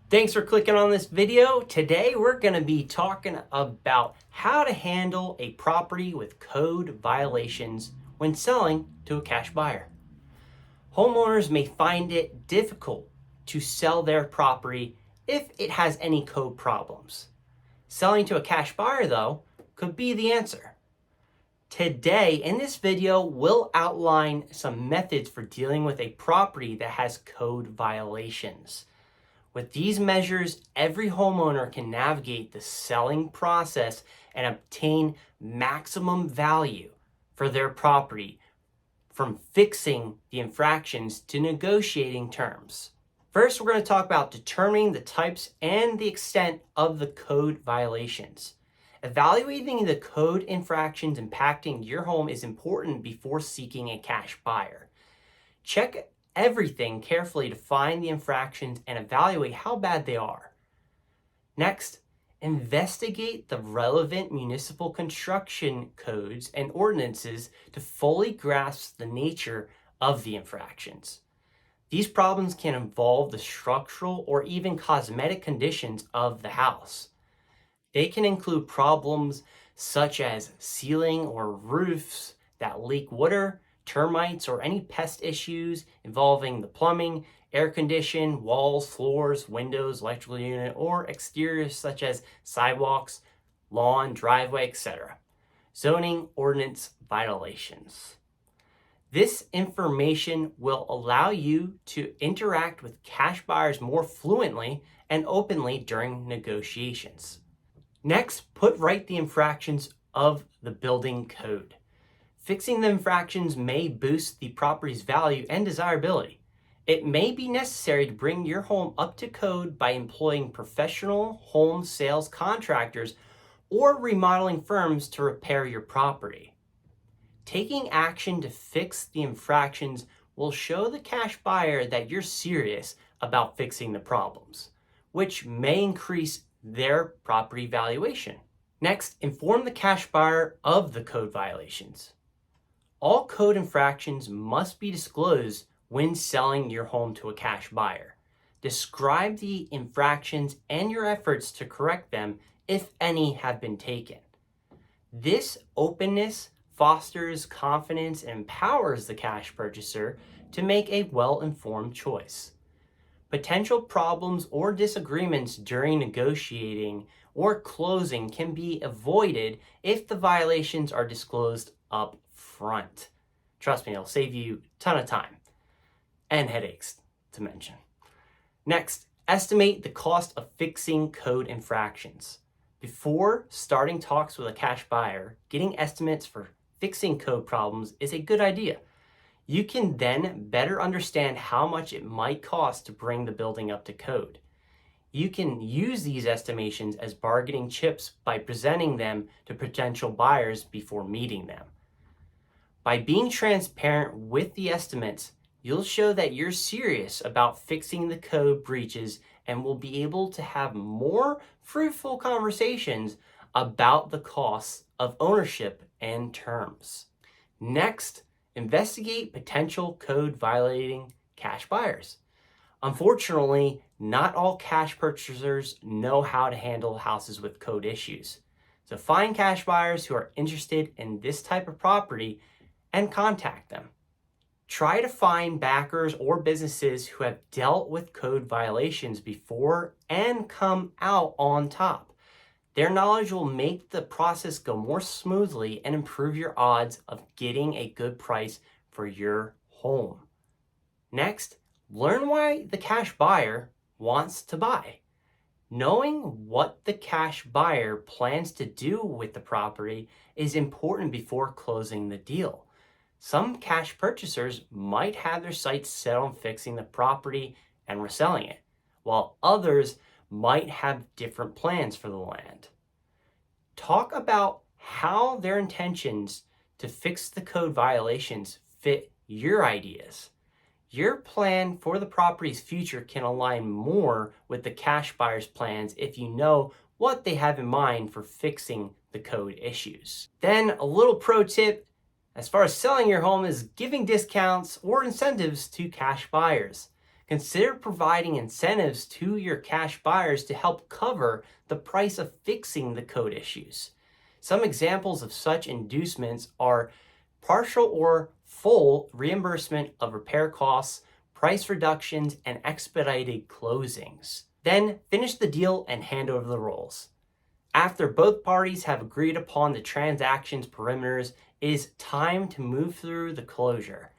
Thanks for clicking on this video. Today we're going to be talking about how to handle a property with code violations when selling to a cash buyer. Homeowners may find it difficult to sell their property if it has any code problems. Selling to a cash buyer, though, could be the answer. Today, in this video, we'll outline some methods for dealing with a property that has code violations. With these measures, every homeowner can navigate the selling process and obtain maximum value for their property, from fixing the infractions to negotiating terms. First, we're going to talk about determining the types and the extent of the code violations. Evaluating the code infractions impacting your home is important before seeking a cash buyer. Check everything carefully to find the infractions and evaluate how bad they are. Next, investigate the relevant municipal construction codes and ordinances to fully grasp the nature of the infractions. These problems can involve the structural or even cosmetic conditions of the house. They can include problems such as ceiling or roofs that leak water, termites, or any pest issues involving the plumbing, air condition, walls, floors, windows, electrical unit, or exteriors such as sidewalks, lawn, driveway, etc. Zoning ordinance violations. This information will allow you to interact with cash buyers more fluently and openly during negotiations. Next, put right the infractions of the building code. Fixing the infractions may boost the property's value and desirability. It may be necessary to bring your home up to code by employing professional home sales contractors or remodeling firms to repair your property. Taking action to fix the infractions will show the cash buyer that you're serious about fixing the problems, which may increase their property valuation. Next, inform the cash buyer of the code violations. All code infractions must be disclosed when selling your home to a cash buyer. Describe the infractions and your efforts to correct them if any have been taken. This openness fosters confidence and empowers the cash purchaser to make a well-informed choice. Potential problems or disagreements during negotiating or closing can be avoided if the violations are disclosed up front. Trust me, it'll save you a ton of time and headaches to mention. Next, estimate the cost of fixing code infractions. Before starting talks with a cash buyer, getting estimates for fixing code problems is a good idea. You can then better understand how much it might cost to bring the building up to code. You can use these estimations as bargaining chips by presenting them to potential buyers before meeting them. By being transparent with the estimates, you'll show that you're serious about fixing the code breaches and will be able to have more fruitful conversations about the costs of ownership and terms. Next, investigate potential code violating cash buyers. Unfortunately, not all cash purchasers know how to handle houses with code issues. So find cash buyers who are interested in this type of property and contact them. Try to find backers or businesses who have dealt with code violations before and come out on top. Their knowledge will make the process go more smoothly and improve your odds of getting a good price for your home. Next, learn why the cash buyer wants to buy. Knowing what the cash buyer plans to do with the property is important before closing the deal. Some cash purchasers might have their sights set on fixing the property and reselling it, while others might have different plans for the land. Talk about how their intentions to fix the code violations fit your ideas. Your plan for the property's future can align more with the cash buyer's plans if you know what they have in mind for fixing the code issues. Then a little pro tip as far as selling your home is giving discounts or incentives to cash buyers. Consider providing incentives to your cash buyers to help cover the price of fixing the code issues. Some examples of such inducements are partial or full reimbursement of repair costs, price reductions, and expedited closings. Then finish the deal and hand over the rolls. After both parties have agreed upon the transaction's perimeters, it is time to move through the closure.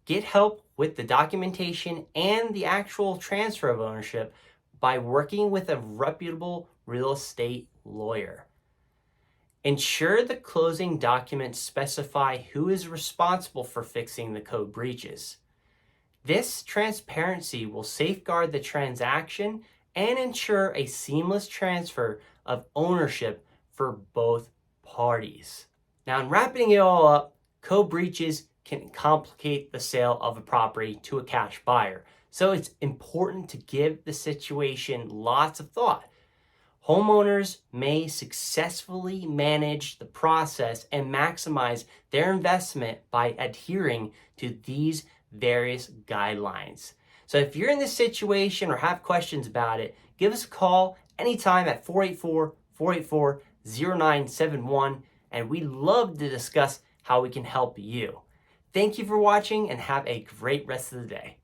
Get help with the documentation and the actual transfer of ownership by working with a reputable real estate lawyer. Ensure the closing documents specify who is responsible for fixing the code breaches. This transparency will safeguard the transaction and ensure a seamless transfer of ownership for both parties. Now, in wrapping it all up, code breaches can complicate the sale of a property to a cash buyer. So it's important to give the situation lots of thought. Homeowners may successfully manage the process and maximize their investment by adhering to these various guidelines. So if you're in this situation or have questions about it, give us a call anytime at 484-484-0971, and we'd love to discuss how we can help you. Thank you for watching and have a great rest of the day.